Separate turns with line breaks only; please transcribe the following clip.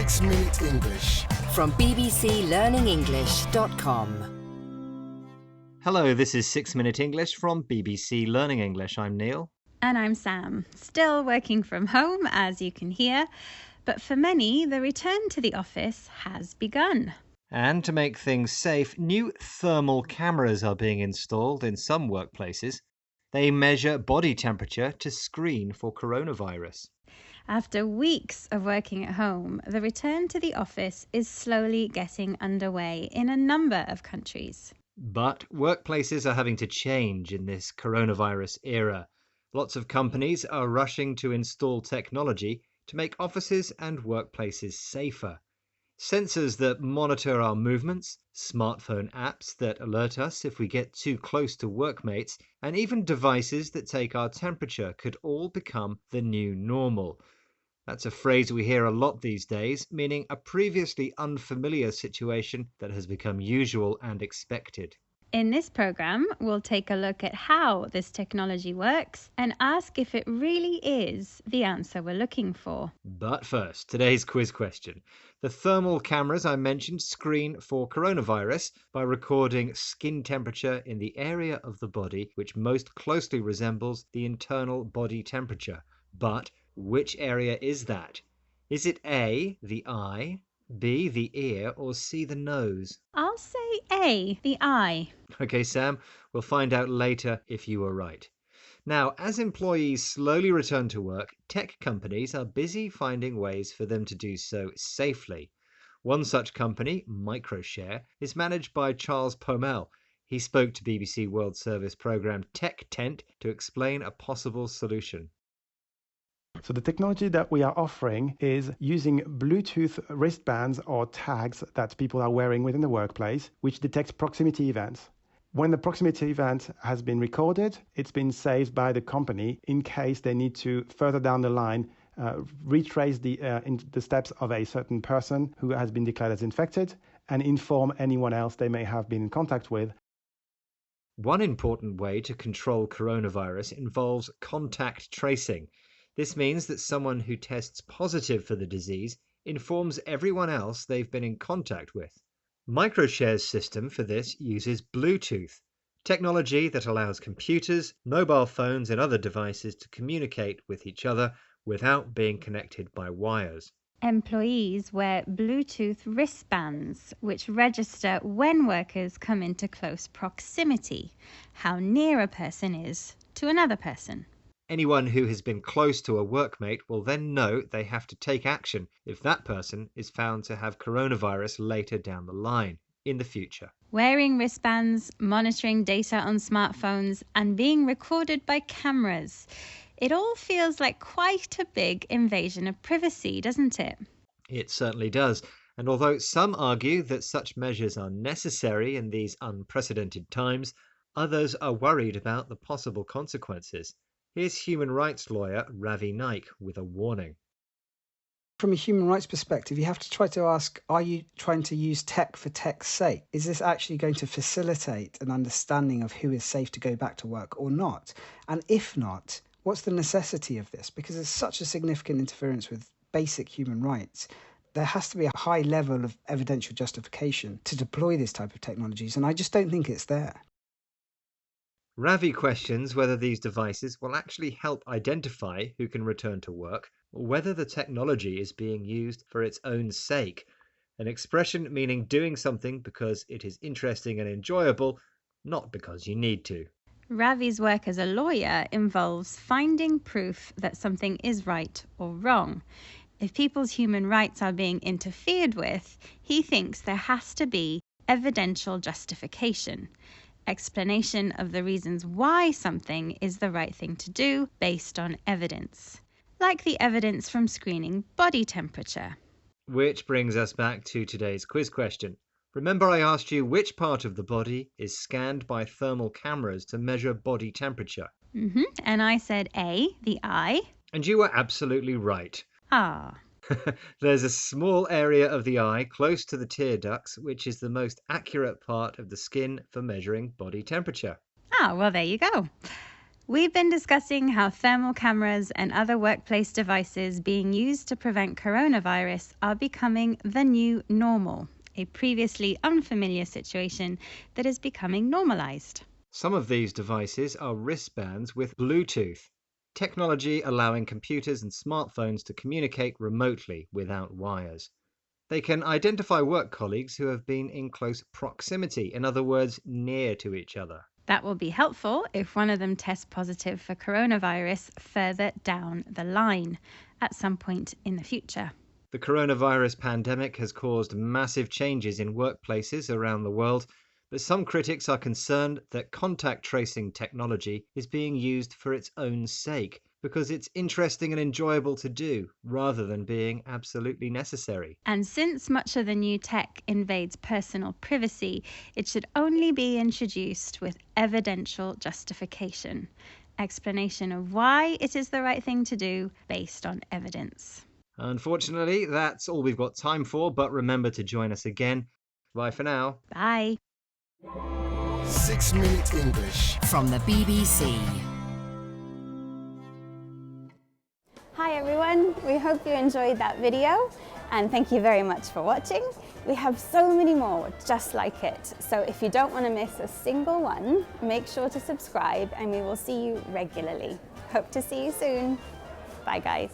6 Minute English.
From bbclearningenglish.com.
Hello, this is 6 Minute English from BBC Learning English. I'm Neil.
And I'm Sam. Still working from home, as you can hear, but for many, the return to the office has begun.
And to make things safe, new thermal cameras are being installed in some workplaces. They measure body temperature to screen for coronavirus.
After weeks of working at home, the return to the office is slowly getting underway in a number of countries.
But workplaces are having to change in this coronavirus era. Lots of companies are rushing to install technology to make offices and workplaces safer. Sensors that monitor our movements, smartphone apps that alert us if we get too close to workmates, and even devices that take our temperature could all become the new normal. That's a phrase we hear a lot these days, meaning a previously unfamiliar situation that has become usual and expected.
In this program, we'll take a look at how this technology works and ask if it really is the answer we're looking for.
But first, today's quiz question. The thermal cameras I mentioned screen for coronavirus by recording skin temperature in the area of the body which most closely resembles the internal body temperature. But which area is that? Is it A, the eye, B, the ear, or C, the nose?
I'll say A, the eye.
Okay, Sam, we'll find out later if you were right. Now, as employees slowly return to work, tech companies are busy finding ways for them to do so safely. One such company, Microshare, is managed by Charles Pomel. He spoke to BBC World Service programme Tech Tent to explain a possible solution.
So the technology that we are offering is using Bluetooth wristbands or tags that people are wearing within the workplace, which detect proximity events. When the proximity event has been recorded, it's been saved by the company in case they need to further down the line retrace the steps of a certain person who has been declared as infected and inform anyone else they may have been in contact with.
One important way to control coronavirus involves contact tracing. This means that someone who tests positive for the disease informs everyone else they've been in contact with. Microshare's system for this uses Bluetooth, technology that allows computers, mobile phones and other devices to communicate with each other without being connected by wires.
Employees wear Bluetooth wristbands, which register when workers come into close proximity, how near a person is to another person.
Anyone who has been close to a workmate will then know they have to take action if that person is found to have coronavirus later down the line, in the future.
Wearing wristbands, monitoring data on smartphones, and being recorded by cameras. It all feels like quite a big invasion of privacy, doesn't it?
It certainly does. And although some argue that such measures are necessary in these unprecedented times, others are worried about the possible consequences. Here's human rights lawyer Ravi Naik with a warning.
From a human rights perspective, you have to try to ask, are you trying to use tech for tech's sake? Is this actually going to facilitate an understanding of who is safe to go back to work or not? And if not, what's the necessity of this? Because it's such a significant interference with basic human rights. There has to be a high level of evidential justification to deploy this type of technologies, and I just don't think it's there.
Ravi questions whether these devices will actually help identify who can return to work, or whether the technology is being used for its own sake, an expression meaning doing something because it is interesting and enjoyable, not because you need to.
Ravi's work as a lawyer involves finding proof that something is right or wrong. If people's human rights are being interfered with, he thinks there has to be evidential justification. Explanation of the reasons why something is the right thing to do based on evidence, like the evidence from screening body temperature.
Which brings us back to today's quiz question. Remember I asked you which part of the body is scanned by thermal cameras to measure body temperature?
And I said A, the eye.
And you were absolutely right.
Ah.
There's a small area of the eye close to the tear ducts, which is the most accurate part of the skin for measuring body temperature.
Ah, well, there you go. We've been discussing how thermal cameras and other workplace devices being used to prevent coronavirus are becoming the new normal, a previously unfamiliar situation that is becoming normalized.
Some of these devices are wristbands with Bluetooth, technology allowing computers and smartphones to communicate remotely without wires. They can identify work colleagues who have been in close proximity, in other words, near to each other.
That will be helpful if one of them tests positive for coronavirus further down the line at some point in the future.
The coronavirus pandemic has caused massive changes in workplaces around the world, but some critics are concerned that contact tracing technology is being used for its own sake, because it's interesting and enjoyable to do, rather than being absolutely necessary.
And since much of the new tech invades personal privacy, it should only be introduced with evidential justification, explanation of why it is the right thing to do based on evidence.
Unfortunately, that's all we've got time for, but remember to join us again. Bye for now.
Bye.
6 Minute English
from the BBC.
Hi everyone, we hope you enjoyed that video and thank you very much for watching. We have so many more just like it, so if you don't want to miss a single one, make sure to subscribe and we will see you regularly. Hope to see you soon. Bye guys.